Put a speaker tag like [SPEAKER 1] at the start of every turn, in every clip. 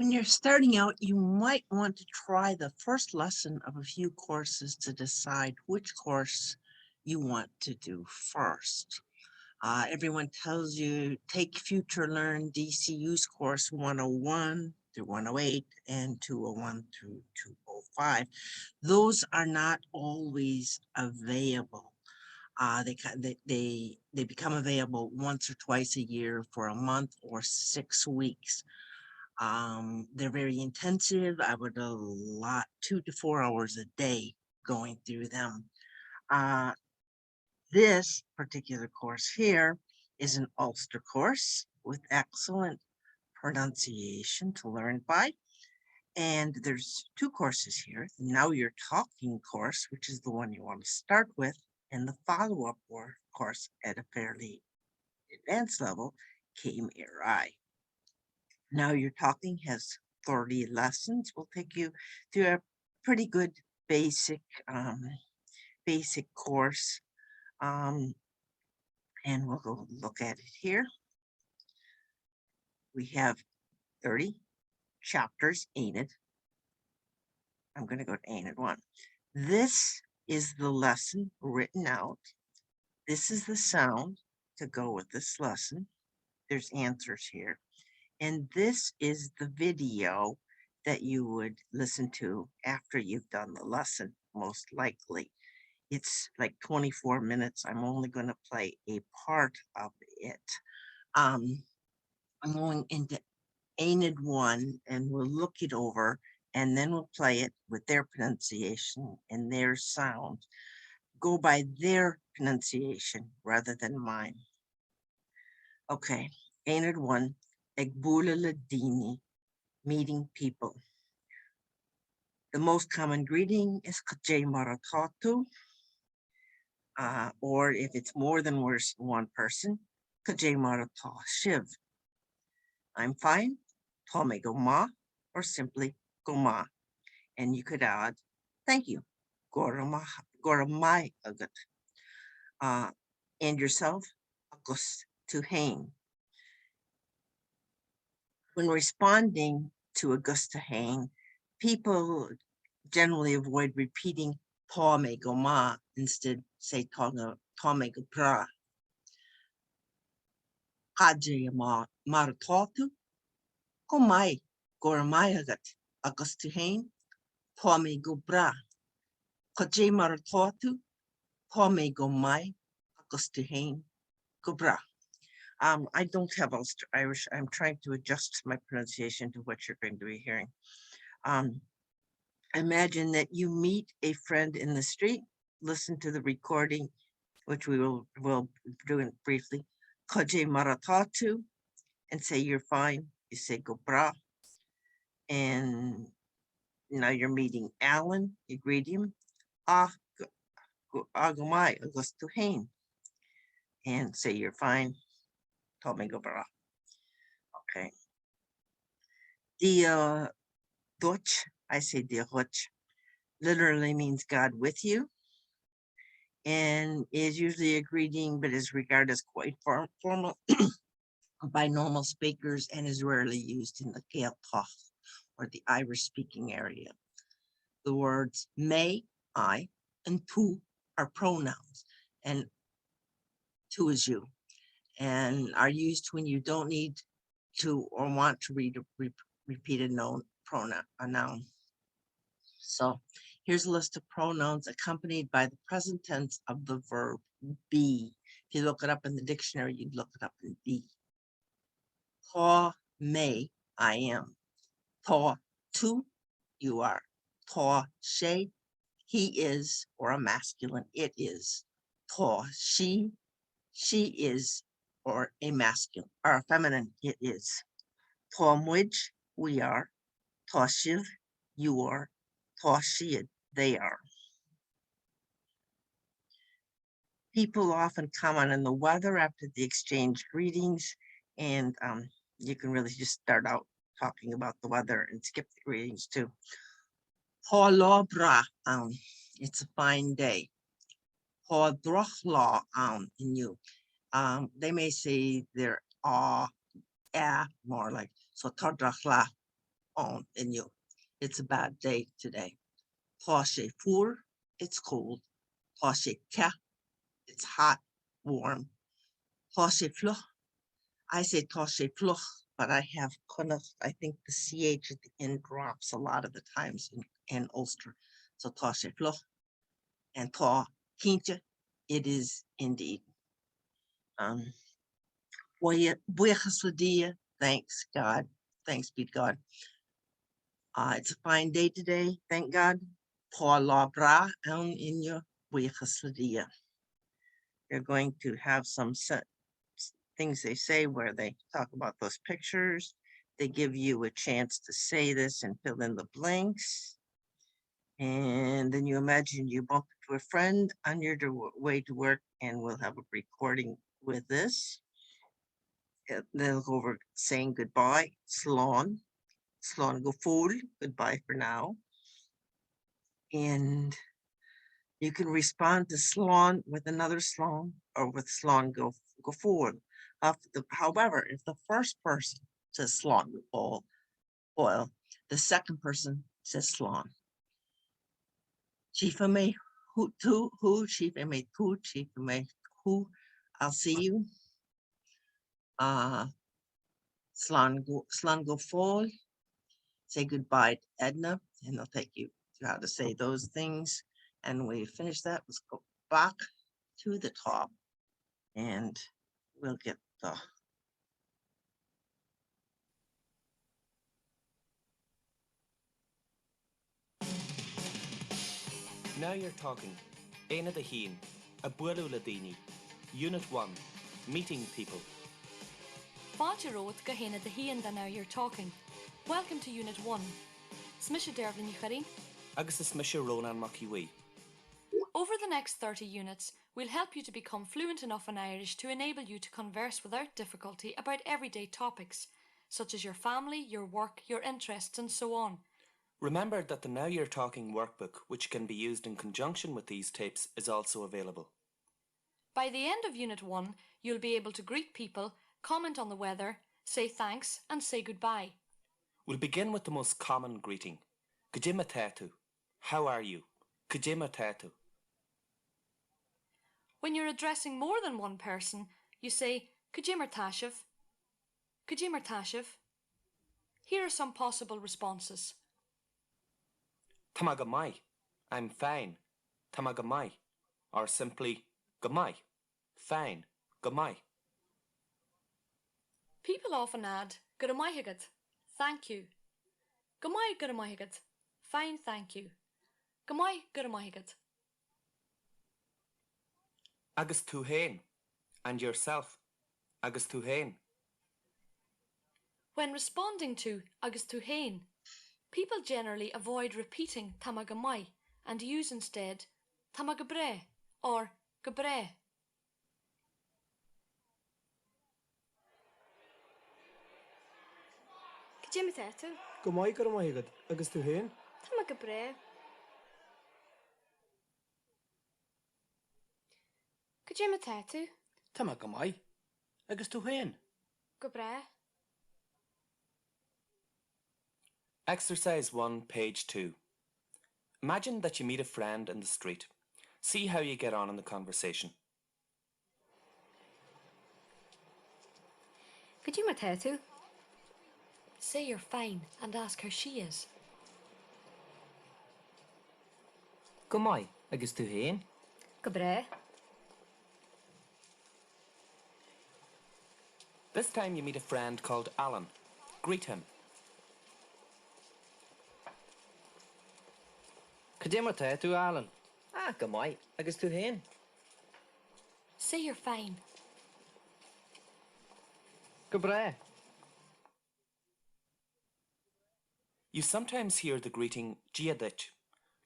[SPEAKER 1] When you're starting out, you might want to try the first lesson of a few courses to decide which course you want to do first. Everyone tells you take Future Learn DCU's course 101 through 108 and 201 through 205. Those are not always available. They become available once or twice a year for a month or 6 weeks. They're very intensive. I would allot 2 to 4 hours a day going through them. Uh, this particular course here is an Ulster course with excellent pronunciation to learn by. And there's two courses here. The Now You're Talking course, which is the one you want to start with, and the follow-up course at a fairly advanced level, KMRI. Now You're Talking has 30 lessons. Will take you through a pretty good basic basic course. Um, and we'll go look at it here. We have 30 chapters, ain't it? I'm going to go to ain't it 1. This is the lesson written out. This is the sound to go with this lesson. There's answers here. And this is the video that you would listen to after you've done the lesson, most likely. It's like 24 minutes. I'm only going to play a part of it. I'm going into Ain't 1 and we'll look it over and then we'll play it with their pronunciation and their sound. Go by their pronunciation rather than mine. Okay, Ain't 1, Egbula Ladini, meeting people. The most common greeting is Kajay Maratatu, or if it's more than one person, Kajay Marata Shiv. I'm fine, Tome Goma, or simply Goma. And you could add, thank you, Goramai Agat. And yourself, Agus to Hain. When responding to Augusta Hain, people generally avoid repeating Tome Goma, instead say Tome Gopra. Kaje Maratotu, Komai, Goramayagat, Augusta Hain, Tome Gopra. Kaje Maratotu, Tome Gomai, Augusta Hain, Gopra. I don't have Ulster Irish. I'm trying to adjust my pronunciation to what you're going to be hearing. Imagine that you meet a friend in the street, listen to the recording, which we will do it briefly. Kaje Maratatu, and say you're fine. You say Gopra. And now you're meeting Alan. You greet him. Agumai, Augusto Hain. And say you're fine. Tome Gopra. Okay. The Dutch, I say the Dutch, literally means God with you, and is usually a greeting, but is regarded as quite formal by normal speakers and is rarely used in the Gaeltacht or the Irish-speaking area. The words may, I, and tu are pronouns, and tu is you, and are used when you don't need to or want to repeat a noun. So here's a list of pronouns accompanied by the present tense of the verb be. If you look it up in the dictionary, you'd look it up in be. Ta may, I am. Ta tu, you are. Ta she, he is, or a masculine, it is. Ta she is, or a masculine, or a feminine, it is. Ta mwij, we are. Ta shiv, you are. Ta shiad, they are. People often comment on the weather after the exchange greetings, and you can really just start out talking about the weather and skip the greetings too. Bra, it's a fine day. Drochla, in you. They may say they're more like so todrachla, on in you. It's a bad day today. Tá sé fuair, it's cold. Tá sé ceacht, it's hot, warm. Tá sé fluch, I say tá sé fluch, but I have I think the CH at the end drops a lot of the times in Ulster. So tá sé fluch and tá cínte, it is indeed. Buíochas le dia, thanks God. Thanks be to God. It's a fine day today, thank God. Tá lá bra ann inne buíochas le dia. They're going to have some things they say where they talk about those pictures. They give you a chance to say this and fill in the blanks. And then you imagine you bump into a friend on your way to work, and we'll have a recording with this. They'll go over saying goodbye, slán go fóill, goodbye for now. And you can respond to slán with another slán or with slán go fóill. However, if the first person says slán go fóill, the second person says slán. Chifa me who, chifa me tu, chifa me who, I'll see you. Slán go fóill. Say goodbye to Edna, and they'll take you through how to say those things. And when we finish that, let's go back to the top, and we'll get the
[SPEAKER 2] Now you're talking. Éine de Hín, a bualu ladini. Unit 1, meeting people.
[SPEAKER 3] Fáilte ród go héine de Hín da Now You're Talking. Welcome to Unit 1. Smisha Dervin Yucharin.
[SPEAKER 2] Agus is Smisha Ronan Makiwi.
[SPEAKER 3] Over the next 30 units, we'll help you to become fluent enough in Irish to enable you to converse without difficulty about everyday topics, such as your family, your work, your interests, and so on.
[SPEAKER 2] Remember that the Now You're Talking workbook, which can be used in conjunction with these tapes, is also available.
[SPEAKER 3] By the end of Unit 1, you'll be able to greet people, comment on the weather, say thanks, and say goodbye.
[SPEAKER 2] We'll begin with the most common greeting. Kajima tatu. How are you? Kajima tatu.
[SPEAKER 3] When you're addressing more than one person, you say Kajimar Tashiv. Kajimar Tashiv. Here are some possible responses.
[SPEAKER 2] Tamagamai. I'm fine. Tamagamai. Or simply Gamai. Fine. Gamai.
[SPEAKER 3] People often add Guramahigat. Thank you. Gamai Guramahigat. Fine, thank you. Gamai Guramahigat.
[SPEAKER 2] Agus tú hain. And yourself. Agus tú hain.
[SPEAKER 3] When responding to Agus tú hain, people generally avoid repeating Tamagamai and use instead Tamagabre or Gabre.
[SPEAKER 4] Kajima tatu.
[SPEAKER 5] Gamai Guramaigad, agus tú hain.
[SPEAKER 4] Tamagabre. Kajima tatu.
[SPEAKER 5] Tamagamai, agus tú hain.
[SPEAKER 4] Gabre.
[SPEAKER 2] Exercise 1, page 2. Imagine that you meet a friend in the street. See how you get on in the conversation.
[SPEAKER 4] Kajima tatu.
[SPEAKER 3] Say you're fine and ask how she is.
[SPEAKER 5] Gamai, agus tú hain.
[SPEAKER 4] Gabre.
[SPEAKER 2] This time you meet a friend called Alan. Greet him.
[SPEAKER 5] Kajima tatu, Alan. Gamai, agus tú hain.
[SPEAKER 3] Say you're fine.
[SPEAKER 5] Gabre.
[SPEAKER 2] You sometimes hear the greeting Giadich,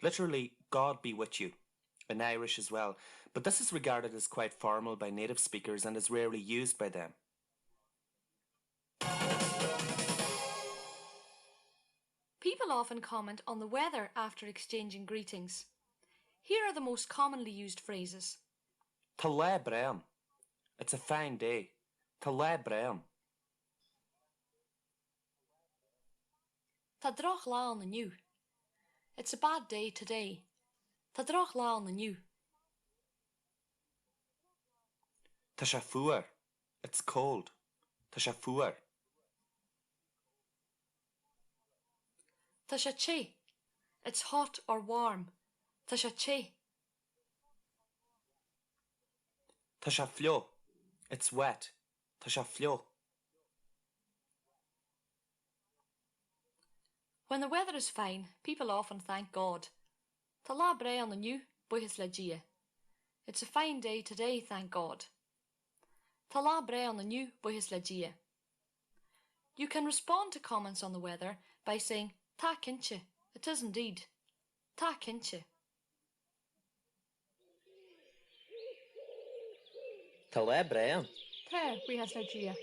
[SPEAKER 2] literally God be with you, in Irish as well, but this is regarded as quite formal by native speakers and is rarely used by them.
[SPEAKER 3] People often comment on the weather after exchanging greetings. Here are the most commonly used phrases.
[SPEAKER 2] Ta le bream. It's a fine day. Ta le bream.
[SPEAKER 3] Tá droch lá on the new. It's a bad day today. Tá droch lá on the new.
[SPEAKER 2] Tá sé fuair. It's cold. Tá sé fuair.
[SPEAKER 3] Tá sé che. It's hot or warm. Tá sé che.
[SPEAKER 2] Tá sé flio. It's wet. Tá sé flio.
[SPEAKER 3] When the weather is fine, people often thank God. Tá lá bre on the new, buchas le dia. It's a fine day today, thank God. Tá lá bre on the new, buchas le dia. You can respond to comments on the weather by saying tá cinche. It is indeed. Tá cinche.
[SPEAKER 5] Tá le brean.
[SPEAKER 4] Te, buchas le dia.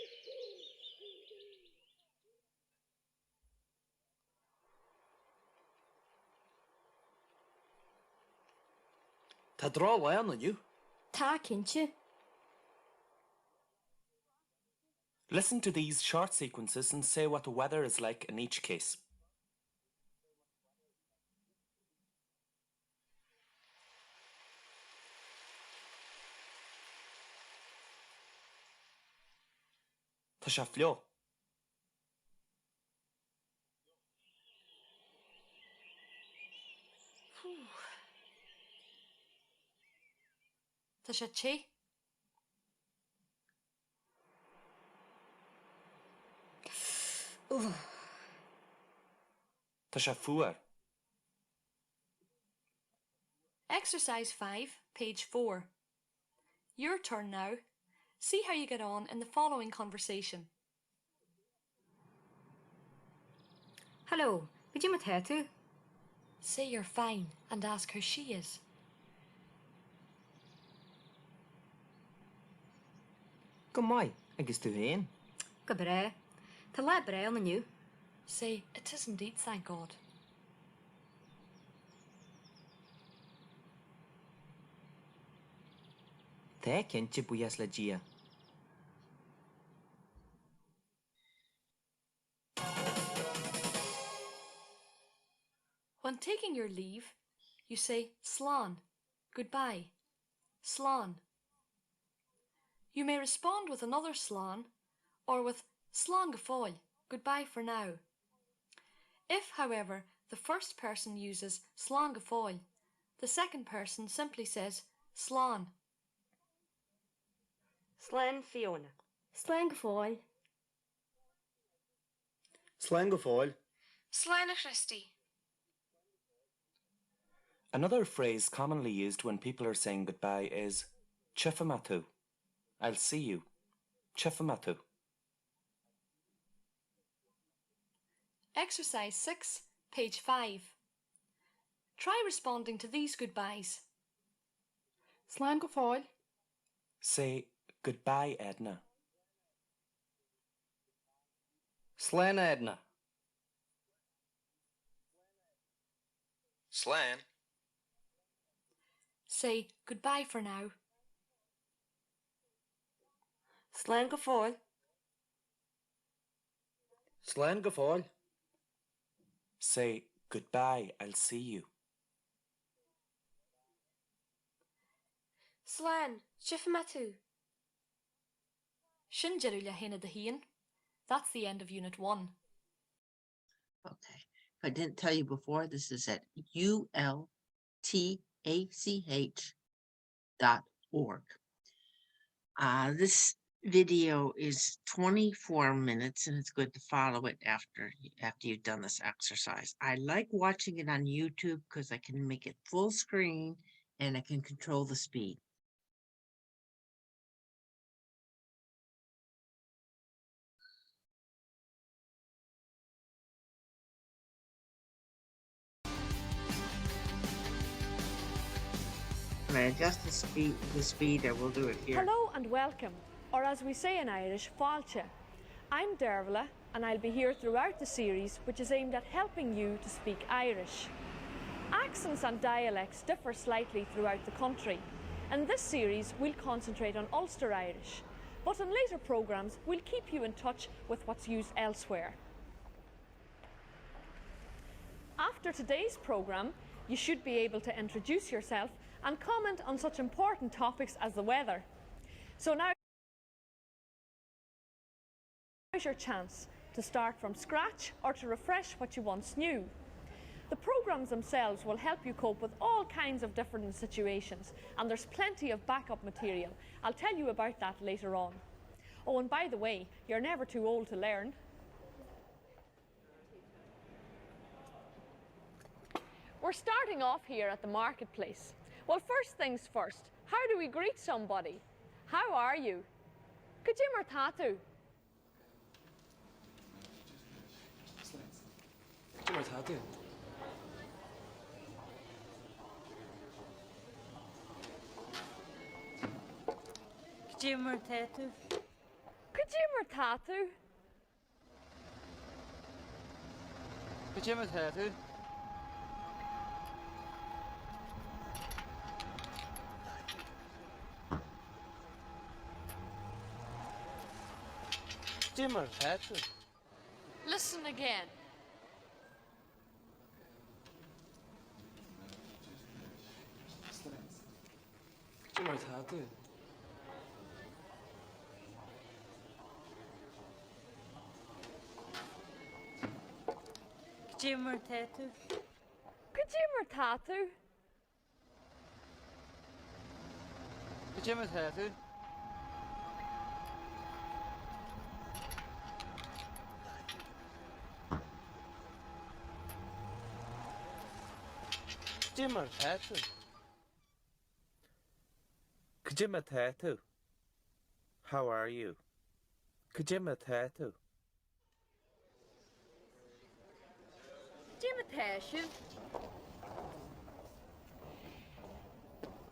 [SPEAKER 5] Tá drá le an you.
[SPEAKER 4] Tá cinche.
[SPEAKER 2] Listen to these short sequences and say what the weather is like in each case. Tá sé flio.
[SPEAKER 3] Tá sé che.
[SPEAKER 2] Tá sé fuair.
[SPEAKER 3] Exercise 5, page 4. Your turn now. See how you get on in the following conversation.
[SPEAKER 4] Hello, could you matatu?
[SPEAKER 3] Say you're fine and ask how she is.
[SPEAKER 5] Go mai, agus tú héin.
[SPEAKER 4] Go bre. Tá le bre on the new.
[SPEAKER 3] Say, it is indeed, thank God.
[SPEAKER 5] Tá cinche buchas le dia.
[SPEAKER 3] When taking your leave, you say slán, goodbye, slán. You may respond with another slán or with slán go fóill, goodbye for now. If, however, the first person uses slán go fóill, the second person simply says slán.
[SPEAKER 4] Slen Fiona. Slen go fáil.
[SPEAKER 5] Slán go fáil.
[SPEAKER 4] Slen Christy.
[SPEAKER 2] Another phrase commonly used when people are saying goodbye is Chifamatu. I'll see you. Chifamatu.
[SPEAKER 3] Exercise 6, page 5. Try responding to these goodbyes.
[SPEAKER 4] Slen go fáil.
[SPEAKER 2] Say goodbye, Edna.
[SPEAKER 5] Slán Edna.
[SPEAKER 6] Slan.
[SPEAKER 3] Say goodbye for now.
[SPEAKER 4] Slen go fáil.
[SPEAKER 5] Slán go fáil.
[SPEAKER 2] Say goodbye, I'll see you.
[SPEAKER 4] Slen, Chifamatu.
[SPEAKER 3] Sin jeru le héine de hían. That's the end of Unit 1.
[SPEAKER 1] Okay. If I didn't tell you before, this is at ultach.org. This video is 24 minutes and it's good to follow it after you've done this exercise. I like watching it on YouTube because I can make it full screen and I can control the speed. When I adjust the speed, I will do it here.
[SPEAKER 7] Hello and welcome, or as we say in Irish, Fáilte. I'm Dervla and I'll be here throughout the series, which is aimed at helping you to speak Irish. Accents and dialects differ slightly throughout the country. In this series, we'll concentrate on Ulster Irish, but in later programmes, we'll keep you in touch with what's used elsewhere. After today's programme, you should be able to introduce yourself and comment on such important topics as the weather. So now is your chance to start from scratch or to refresh what you once knew. The programmes themselves will help you cope with all kinds of different situations, and there's plenty of backup material. I'll tell you about that later on. Oh, and by the way, you're never too old to learn. We're starting off here at the marketplace. Well, first things first, how do we greet somebody? How are you? Kajimmer Tatu.
[SPEAKER 5] Jimmer Tatu.
[SPEAKER 6] Jimmer Tatu.
[SPEAKER 7] Kajimmer Tatu.
[SPEAKER 5] Jimmer Tatu. Jimmer Tatu.
[SPEAKER 7] Listen again.
[SPEAKER 5] Jimmer Tatu.
[SPEAKER 6] Jimmer Tatu.
[SPEAKER 7] Kajimmer Tatu.
[SPEAKER 5] Jimmer Tatu. Jimmer Tatu.
[SPEAKER 8] Kajima Tatu. How are you? Kajima Tatu.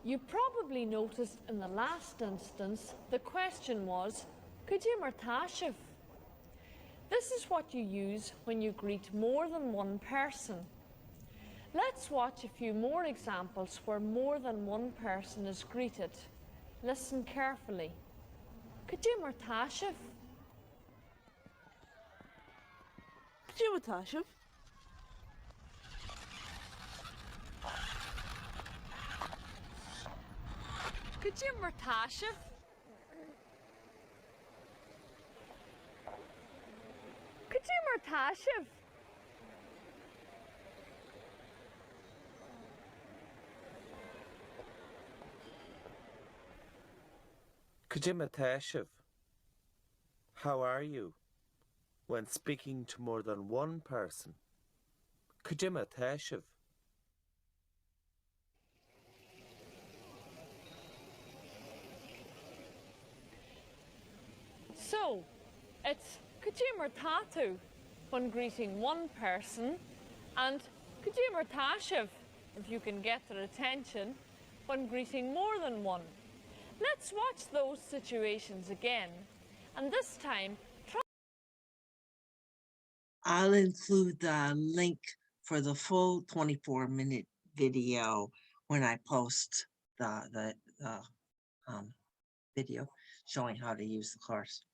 [SPEAKER 7] You probably noticed in the last instance the question was Kajimmer Tashiv. This is what you use when you greet more than one person. Let's watch a few more examples where more than one person is greeted. Listen carefully. Kajimmer Tashiv.
[SPEAKER 6] Jimmer Tashiv.
[SPEAKER 7] Kajimmer Tashiv. Kajimmer Tashiv.
[SPEAKER 8] Kajima Tashiv. How are you? When speaking to more than one person. Kajima Tashiv.
[SPEAKER 7] So, it's Kajimmer Tatu when greeting one person, and Kajimmer Tashiv, if you can get their attention, when greeting more than one. Let's watch those situations again, and this time try.
[SPEAKER 1] I'll include the link for the full 24-minute video when I post the video showing how to use the course.